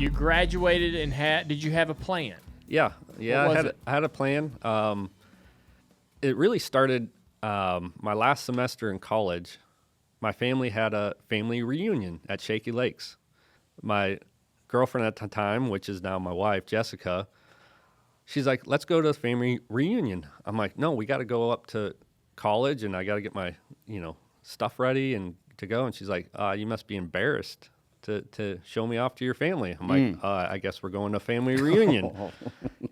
you graduated and did you have a plan? Yeah. I had a plan. It really started my last semester in college. My family had a family reunion at Shaky Lakes. My girlfriend at the time, which is now my wife, Jessica, she's like, let's go to the family reunion. I'm like, no, we got to go up to college and I got to get my, stuff ready and to go. And she's like, you must be embarrassed to show me off to your family. I'm like, I guess we're going to a family reunion.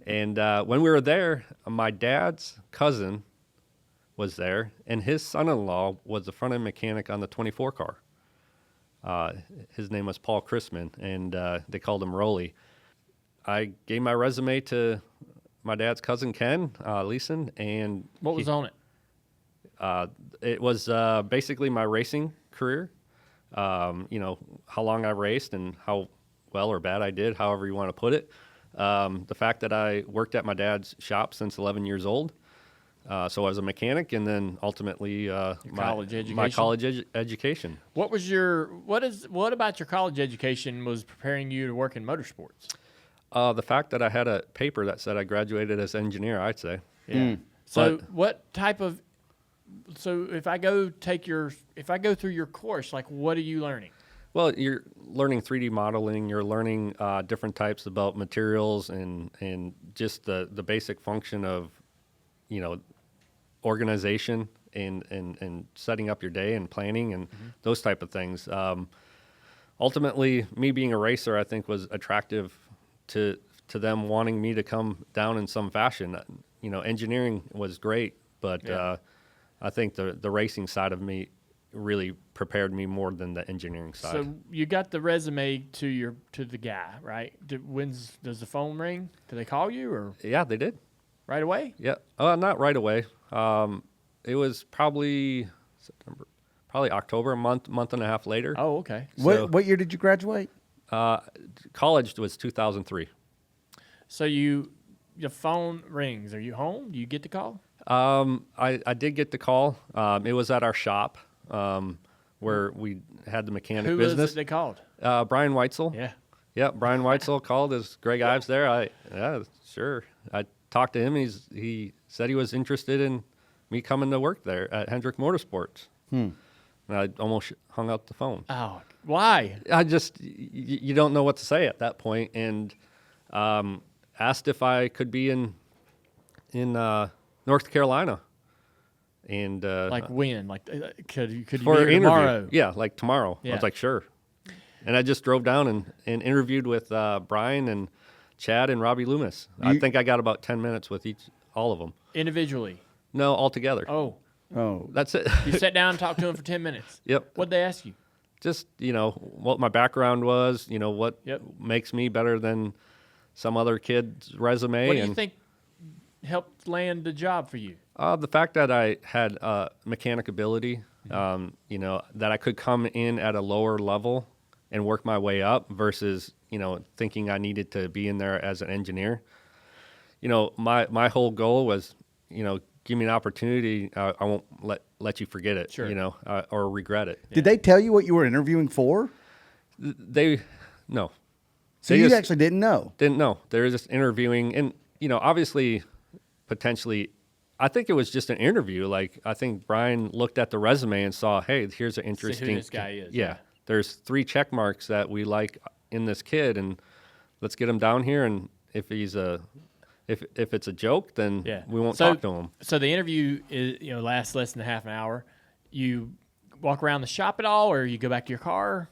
And when we were there, my dad's cousin was there, and his son-in-law was the front-end mechanic on the 24 car. His name was Paul Chrisman, and they called him Rolly. I gave my resume to my dad's cousin, Ken Leeson, and... What was on it? It was basically my racing career, how long I raced and how well or bad I did, however you want to put it. The fact that I worked at my dad's shop since 11 years old. So I was a mechanic, and then ultimately my college education. What about your college education was preparing you to work in motorsports? The fact that I had a paper that said I graduated as engineer, I'd say. Yeah. So So if I go through your course, like what are you learning? Well, you're learning 3D modeling. You're learning different types about materials and just the basic function of, organization and setting up your day and planning and those type of things. Ultimately, me being a racer, I think was attractive to them wanting me to come down in some fashion. Engineering was great, but I think the racing side of me really prepared me more than the engineering side. So you got the resume to the guy, right? Does the phone ring? Do they call you or? Yeah, they did. Right away? Yeah. Not right away. It was probably September, probably October, a month and a half later. Oh, okay. So, what year did you graduate? College was 2003. So your phone rings. Are you home? Do you get the call? I did get the call. It was at our shop where we had the mechanic business. Who was it they called? Brian Weitzel. Yeah. Yeah, Brian Weitzel called. Is Greg Ives there? Sure. I talked to him. He said he was interested in me coming to work there at Hendrick Motorsports. And I almost hung up the phone. Oh, why? I just, you don't know what to say at that point, and asked if I could be in North Carolina. And like when? Like could you be for here an tomorrow? Interview. Yeah, like tomorrow. Yeah. I was like, sure. And I just drove down and interviewed with Brian and Chad and Robbie Loomis. I think I got about 10 minutes with all of them. Individually? No, all together. Oh. That's it. You sat down and talked to them for 10 minutes? Yep. What'd they ask you? Just, what my background was, what makes me better than some other kid's resume. What do you think helped land the job for you? The fact that I had mechanic ability, that I could come in at a lower level and work my way up versus, thinking I needed to be in there as an engineer. My whole goal was, give me an opportunity. I won't let you forget it, sure. Or regret it. Did they tell you what you were interviewing for? No. So you actually didn't know? Didn't know. They were just interviewing. And, obviously, potentially, I think it was just an interview. Like, I think Brian looked at the resume and saw, hey, here's an interesting. See who this guy is. Yeah. There's 3 check marks that we like in this kid, and let's get him down here. And if he's if it's a joke, then we won't talk to him. So the interview is, lasts less than half an hour. You walk around the shop at all, or you go back to your car?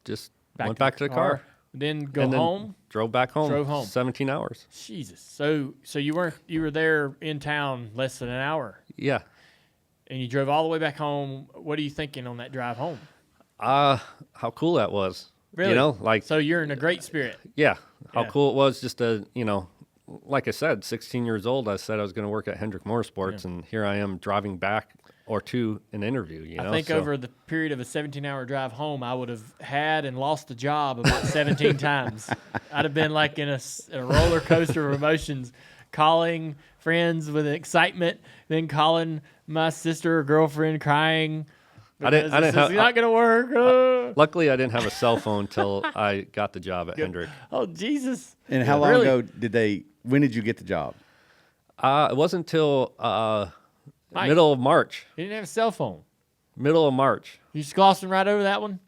Just went back to the car. Then go home? Drove back home. Drove home. 17 hours. Jesus. So you were there in town less than an hour. Yeah. And you drove all the way back home. What are you thinking on that drive home? How cool that was. Really? So you're in a great spirit. Yeah. How cool it was just to, like I said, 16 years old, I said I was going to work at Hendrick Motorsports, and here I am driving back or to an interview. I think over the period of a 17-hour drive home, I would have had and lost the job about 17 times. I'd have been like in a roller coaster of emotions, calling friends with excitement, then calling my sister or girlfriend crying, I didn't have. It's not going to work. Luckily, I didn't have a cell phone till I got the job at Hendrick. Oh, Jesus. And how long Really? ago when did you get the job? It wasn't until Mike. middle of March. You didn't have a cell phone. Middle of March. You just glossing right over that one?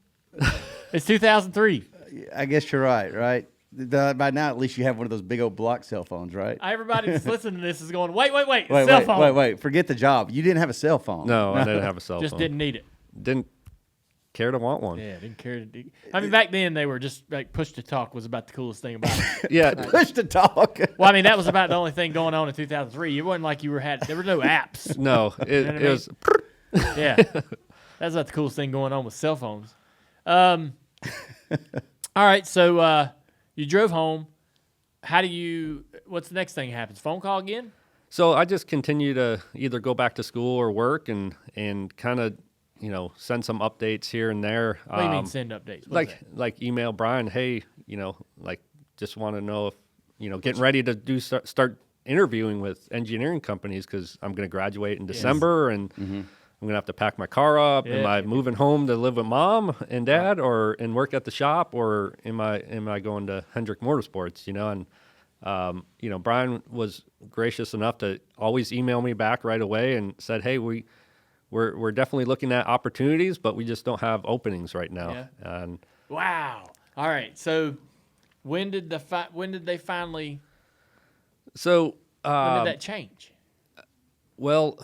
It's 2003. I guess you're right? By now, at least you have one of those big old block cell phones, right? Everybody that's listening to this is going, wait. Cell phone. Wait. Forget the job. You didn't have a cell phone. No, I didn't have a cell Just phone. didn't need it. Didn't care to want one. Yeah, didn't care. I mean, back then they were just like push to talk was about the coolest thing about it. Yeah. Push to talk. Well, I mean, that was about the only thing going on in 2003. It wasn't like there were no apps. No, it know what I was. Yeah, that's about the coolest thing going on with cell phones. All right, so you drove home. What's the next thing happens? Phone call again? So I just continue to either go back to school or work and kind of, send some updates here and there. What do you mean send updates? What is that? Like email Brian, hey, just want to know if, getting ready to start interviewing with engineering companies because I'm going to graduate in December and I'm going to have to pack my car up. Yeah. Am I moving home to live with mom and dad and work at the shop, or am I going to Hendrick Motorsports, And Brian was gracious enough to always email me back right away and said, hey, we're definitely looking at opportunities, but we just don't have openings right now. Yeah. And Wow. All right. So when did they finally? so When did that change? well,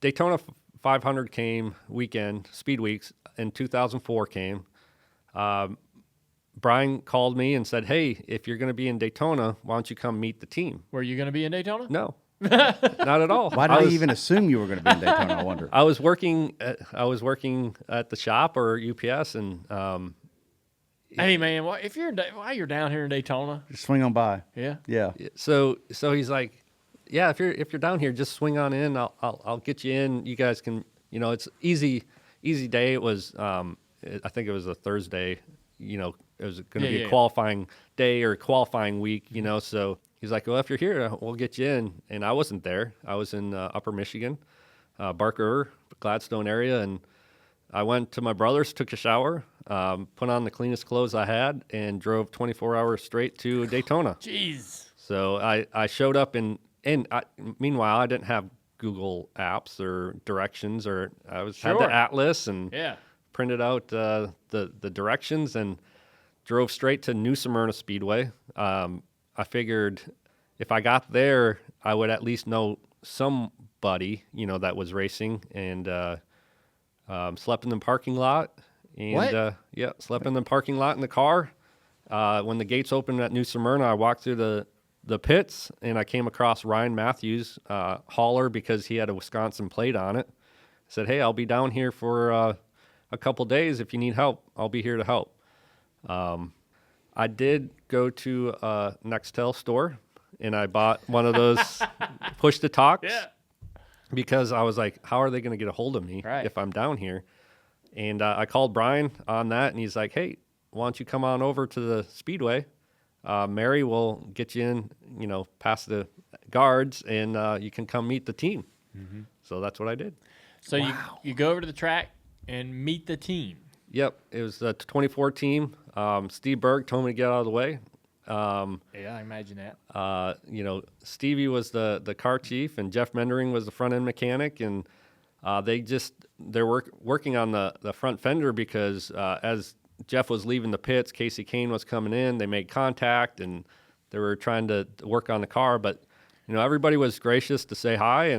Daytona 500 came weekend, Speedweeks in 2004 came. Brian called me and said, hey, if you're going to be in Daytona, why don't you come meet the team? Were you going to be in Daytona? No, not at all. Why did I even assume you were going to be in Daytona? I wonder. I was working at the shop or UPS, and Hey man, while you're down here in Daytona? Just swing on by. Yeah. Yeah. so he's like, yeah, if you're down here, just swing on in. I'll get you in. You guys can, it's easy day. It was I think it was a Thursday. It was going to be a qualifying day or qualifying week. So he's like, well, if you're here, we'll get you in. And I wasn't there. I was in Upper Michigan, Barker, Gladstone area, and I went to my brother's, took a shower, put on the cleanest clothes I had, and drove 24 hours straight to Daytona. Jeez. So I showed up meanwhile, I didn't have Google apps or directions, or had the atlas and printed out the directions and drove straight to New Smyrna Speedway. I figured if I got there, I would at least know somebody, that was racing, and slept in the parking lot. And slept in the parking lot in the car. When the gates opened at New Smyrna, I walked through the pits, and I came across Ryan Matthews, hauler, because he had a Wisconsin plate on it. Said, hey, I'll be down here for a couple days. If you need help, I'll be here to help. I did go to a Nextel store, and I bought one of those push-to-talks because I was like, how are they going to get a hold of me if I'm down here? And I called Brian on that, and he's like, hey, why don't you come on over to the Speedway? Mary will get you in, past the guards, and you can come meet the team. Mm-hmm. So that's what I did. So you go over to the track and meet the team. Yep, it was the 24 team. Steve Berg told me to get out of the way. I imagine that. Stevie was the car chief, and Jeff Mendering was the front end mechanic, and they're working on the front fender because as Jeff was leaving the pits, Casey Kane was coming in. They made contact, and they were trying to work on the car. But everybody was gracious to say hi,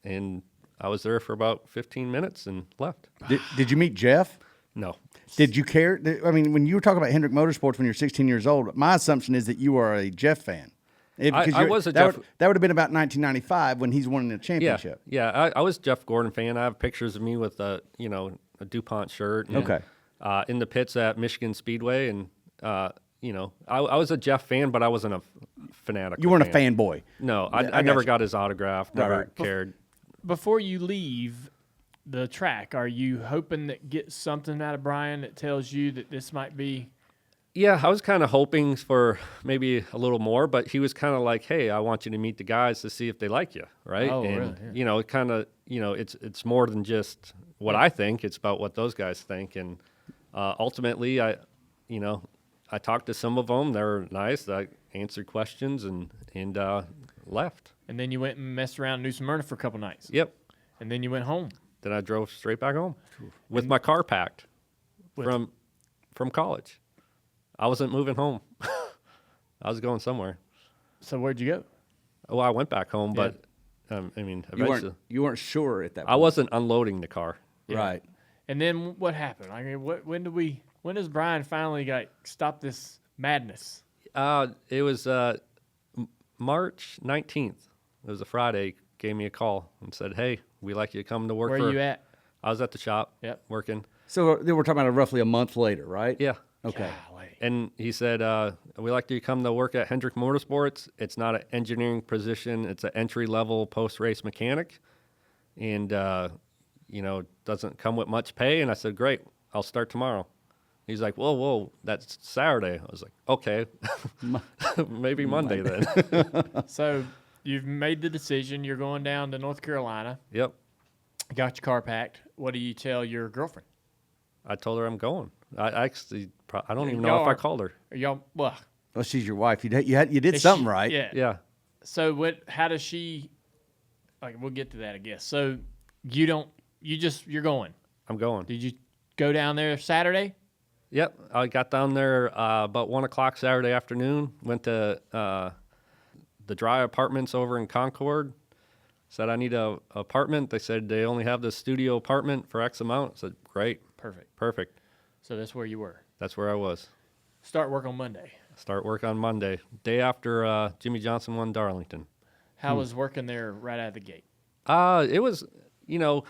and I was there for about 15 minutes and left. Did you meet Jeff? No. Did you care? I mean, when you were talking about Hendrick Motorsports when you were 16 years old, my assumption is that you are a Jeff fan. I was a Jeff. That would have been about 1995 when he's winning the championship. Yeah. I was a Jeff Gordon fan. I have pictures of me with a DuPont shirt. And, in the pits at Michigan Speedway, and I was a Jeff fan, but I wasn't a fanatical. You weren't fan. a fanboy. No, I never got his autograph. Never cared. Before you leave the track, are you hoping that get something out of Brian that tells you that this might be Yeah, I was kind of hoping for maybe a little more, but he was kind of like, "Hey, I want you to meet the guys to see if they like you, right?" Oh, and really? Yeah. you know, it kind of, you know, it's more than just what I think; it's about what those guys think. And ultimately, you know, I talked to some of them. They were nice. I answered questions and left. And then you went and messed around in New Smyrna for a couple nights. Yep. And then you went home. Then I drove straight back home with my car packed from college. I wasn't moving home. I was going somewhere. So where'd you go? Well, I went back home, but I mean, eventually You weren't sure at that point. I wasn't unloading the car. Right. And then what happened? I mean, when does Brian finally stop this madness? It was March 19th. It was a Friday. Gave me a call and said, "Hey, we like you to come to work." Where for you at? I was at the shop. Yep. Working. So then we're talking about roughly a month later, right? Yeah. Okay. Golly. And he said, "We like you to come to work at Hendrick Motorsports. It's not an engineering position. It's an entry-level post-race mechanic, and you know, doesn't come with much pay." And I said, "Great, I'll start tomorrow." He's like, "Whoa, that's Saturday." I was like, "Okay, maybe Monday then." So you've made the decision. You're going down to North Carolina. Yep. Got your car packed. What do you tell your girlfriend? I told her I'm going. I actually, I don't even know Y'all if I are- called her. Are y'all well? Well, she's your wife. You did is something she- right. Yeah. Yeah. So what? How does she? Like, we'll get to that, I guess. So you don't. You're going. I'm going. Did you go down there Saturday? Yep. I got down there about 1:00 Saturday afternoon. Went to the dry apartments over in Concord. Said I need a apartment. They said they only have the studio apartment for X amount. I said, "Great, perfect." So that's where you were. That's where I was. Start work on Monday. Start work on Monday, day after Jimmy Johnson won Darlington. How was working there right out of the gate? It was, you know,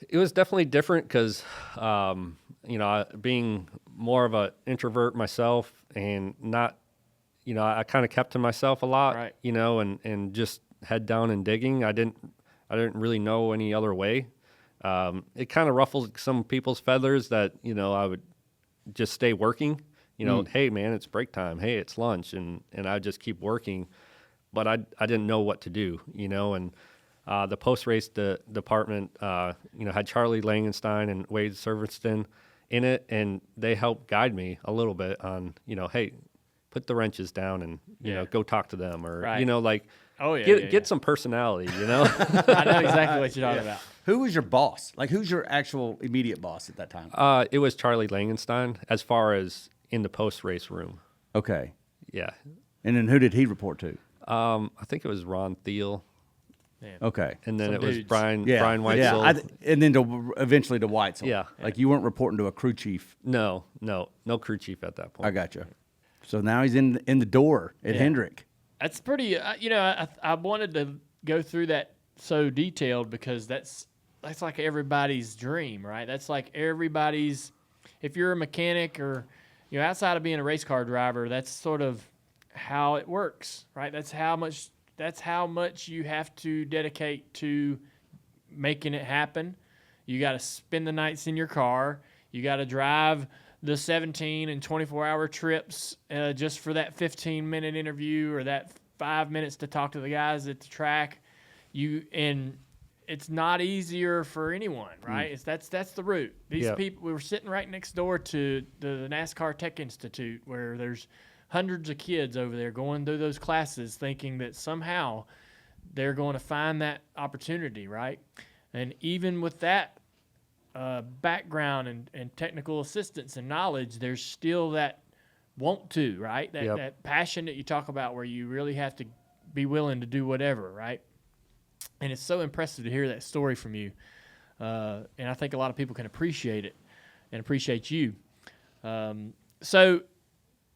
it was definitely different because, you know, being more of an introvert myself and not, you know, I kind of kept to myself a lot, Right. you know, and just head down and digging. I didn't really know any other way. It kind of ruffled some people's feathers that, you know, I would just stay working. You know, hey man, it's break time. Hey, it's lunch, and I just keep working. But I didn't know what to do, you know, and the post-race department, you know, had Charlie Langenstein and Wade Servenston in it, and they helped guide me a little bit on, you know, hey, put the wrenches down and, you know, go talk to them, or, Right. you know, like, Oh, yeah, get some personality, you know? I know exactly what you're talking about. Who was your boss? Like, who's your actual immediate boss at that time? It was Charlie Langenstein as far as in the post-race room. Okay. Yeah. And then who did he report to? I think it was Ron Thiel, Man. Okay. and then Some it was dudes. Brian Yeah. Weitzel. Yeah. And then eventually to Weitzel. Yeah. Like you weren't reporting to a crew chief. No crew chief at that point. I got you. So now he's in the door at Hendrick. That's pretty. You know, I wanted to go through that so detailed because that's like everybody's dream, right? That's like everybody's. If you're a mechanic or, you know, outside of being a race car driver, that's sort of how it works, right? That's how much you have to dedicate to making it happen. You got to spend the nights in your car. You got to drive the 17 and 24-hour trips just for that 15-minute interview or that 5 minutes to talk to the guys at the track. And it's not easier for anyone, right? That's the route. These people, we were sitting right next door to the NASCAR Tech Institute, where there's hundreds of kids over there going through those classes, thinking that somehow they're going to find that opportunity, right? And even with that background and technical assistance and knowledge, there's still that want to, right? That passion that you talk about, where you really have to be willing to do whatever, right? And it's so impressive to hear that story from you. And I think a lot of people can appreciate it and appreciate you. So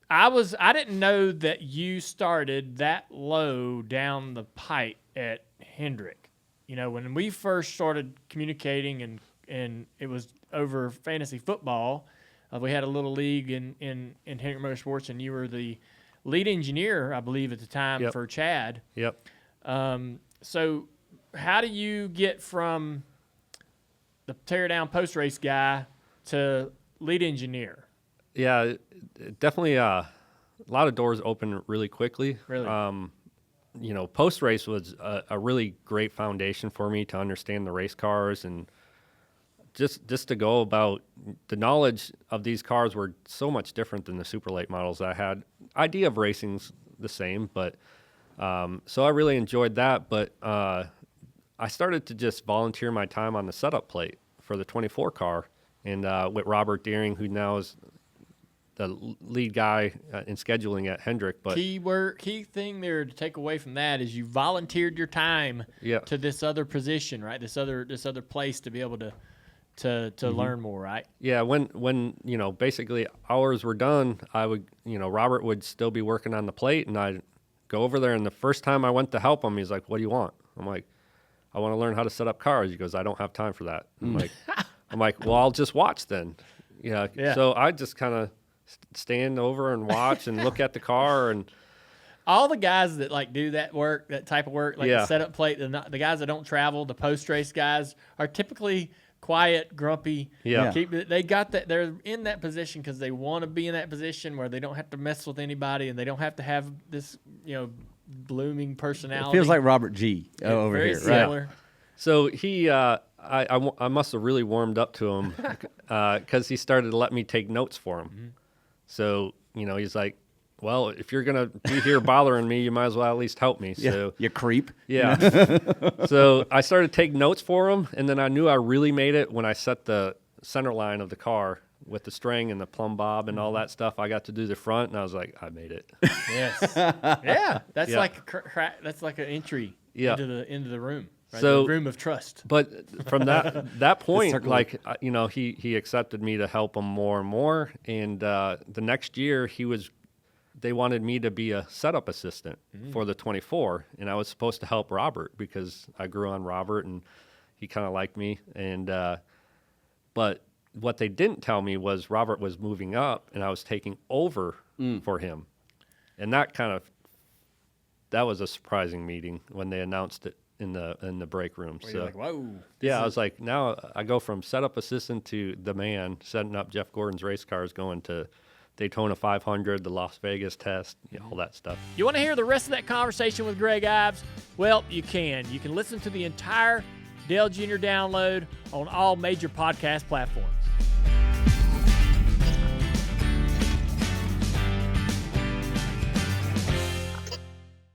I didn't know that you started that low down the pipe at Hendrick. You know, when we first started communicating and it was over fantasy football, we had a little league in Hendrick Motorsports, and you were the lead engineer, I believe, at the time for Chad. Yep. So how do you get from the tear down post race guy to lead engineer? Yeah, definitely a lot of doors open really quickly. Really? Post race was a really great foundation for me to understand the race cars, and just to go about the knowledge of these cars were so much different than the super late models I had. Idea of racing's the same, but so I really enjoyed that. But I started to just volunteer my time on the setup plate for the 24 car, and with Robert Deering, who now is the lead guy in scheduling at Hendrick. But key thing there to take away from that is you volunteered your time to this other position, right? This other place to be able to learn more, right? Yeah, when basically hours were done, I would Robert would still be working on the plate, and I'd go over there. And the first time I went to help him, he's like, "What do you want?" I'm like, "I want to learn how to set up cars." He goes, "I don't have time for that." I'm like, "Well, I'll just watch then." Yeah. So I just kind of stand over and watch and look at the car, and all the guys that like do that work, that type of work, like the setup plate, the guys that don't travel, the post race guys are typically quiet, grumpy. Yeah. They got that. They're in that position because they want to be in that position where they don't have to mess with anybody and they don't have to have this, blooming personality. It feels like Robert G over very here, similar. right? So he, I must have really warmed up to him because he started to let me take notes for him. Mm-hmm. So, he's like, "Well, if you're going to be here bothering me, you might as well at least help me." So, You creep. yeah. So I started to take notes for him, and then I knew I really made it when I set the center line of the car with the string and the plumb bob and all that stuff. I got to do the front, and I was like, "I made it." Yes. Yeah. That's that's like an entry into the room. Right? So, the room of trust. But from that point, circle. like, he accepted me to help him more and more. And the next year they wanted me to be a setup assistant for the 24. And I was supposed to help Robert because I grew on Robert and he kind of liked me. And, but what they didn't tell me was Robert was moving up and I was taking over for him. And that was a surprising meeting when they announced it in the break room. Where so you're like, whoa. I was like, now I go from setup assistant to the man setting up Jeff Gordon's race cars, going to Daytona 500, the Las Vegas test, all that stuff. You want to hear the rest of that conversation with Greg Ives? Well, you can. You can listen to the entire Dale Jr. download on all major podcast platforms.